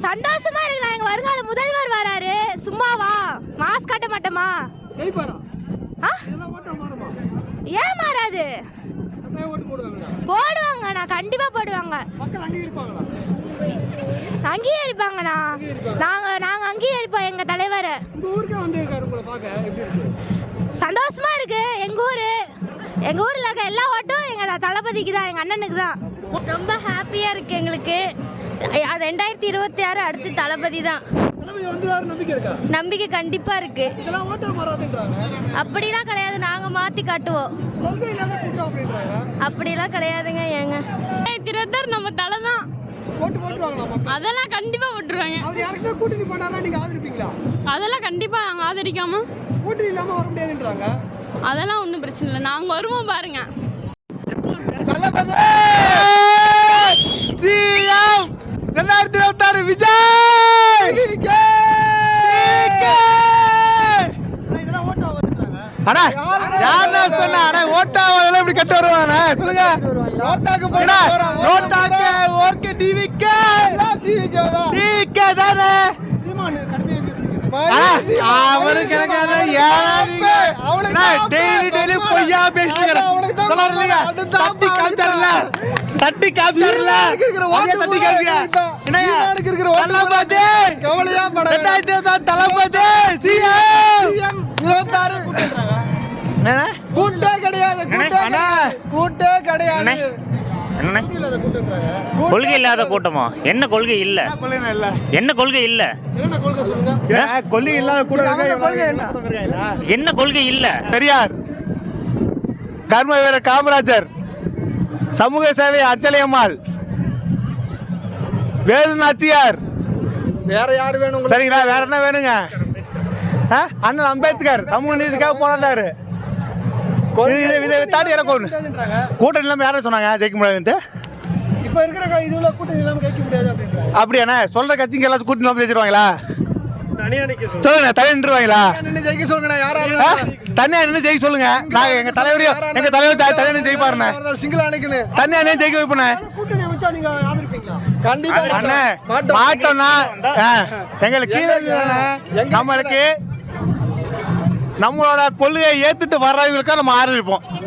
சந்தோஷமா இருக்கு. எங்க வருங்கால முதல்வர் வராரு. சும்மாவா மாஸ்க் காட்ட மாட்டோமா? ஏன் மாறாது? போடுவாங்க, நான் கண்டிப்பா போடுவாங்க. அங்கீகரிப்பாங்கண்ணா. நாங்க அங்கீகரிப்போம் எங்க தலைவரை. சந்தோஷமா இருக்கு. எங்க ஊர்ல இருக்க எல்லா ஓட்டும் எங்க தளபதிக்கு தான், எங்க அண்ணனுக்கு தான். ரொம்ப ஹாப்பியா இருக்கு எங்களுக்கு. 2026 அடுத்து தளபதி தான். நம்பிக்கை கண்டிப்பா இருக்கு. அப்படிலாம் கிடையாது, நாங்க மாத்தி காட்டுவோம். அப்படிலாம் கிடையாதுங்க. ஏங்க 2026 நம்ம தலை தான். அதெல்லாம் கண்டிப்பா போட்டுருவாங்க. அதெல்லாம் கண்டிப்பா நாங்க ஆதரிக்காம அதெல்லாம் ஒன்றும் பிரச்சனை இல்லை, நாங்க வருவோம் பாருங்க. சிஎம் 2026 விஜய். அண்ணா யாரா சொன்னா அண்ணா ஓட்டாவதெல்லாம் இப்படி கட்ட வருவாங்க சொல்லுங்க. நோட்டாக்கு ஓகே டிவிகே டிவிகே தானே அவனுக்கு டெய்லி பொய்யா பேசுறீங்க. தட்டி காமிச்சாருல தட்டி காமிச்சாருல தட்டி காமிக்கிறேன். தளபதி சிஎம் 26 கூட்டே கிடையாது. கூட்டே கிடையாது. கொள்கை இல்லாத கூட்டமா? என்ன கொள்கை இல்ல? என்ன கொள்கை இல்ல? கொள்கை இல்லாத கூட்டம் என்ன கொள்கை இல்ல? பெரியார், கர்ம வீரர் காமராஜர், சமூக சேவை அஞ்சலியம்மாள், வேலு நாச்சியார். வேற யாரு வேணும்? சரிங்களா, வேற என்ன வேணுங்க? அண்ணன் அம்பேத்கர் சமூக நீதிக்காக போராட்டாரு. தாண்டி எனக்கு ஒண்ணு கூட்டணி இல்லாம யாரும் சொன்னாங்க ஜெயிக்க முடியாதுன்ட்டு. இப்ப இருக்கிற இதுல கூட்டணி இல்லாம ஜெயிக்க முடியாது அப்படியாண்ணே? சொல்ற கட்சிங்க எல்லாம் கூட்டணி இல்லாம ஜெயிச்சிருவாங்களா? சொல்லுங்க, தனியா நின்றுவாங்களா? ஜெயிக்க சொல்லுங்க. தனியா நின்று ஜெயிக்க சொல்லுங்க. நாங்க எங்க தலைவர் தனியா நின்று ஜெயிப்பாருண்ணே. தனியா நின்று ஜெயிக்க வைப்பேன். கண்டிப்பா மாட்டோம்னா எங்களுக்கு நம்மளுக்கு நம்மளோட கொள்கையை ஏத்துட்டு வர்றவங்களுக்கா நம்ம ஆரம்பிப்போம்.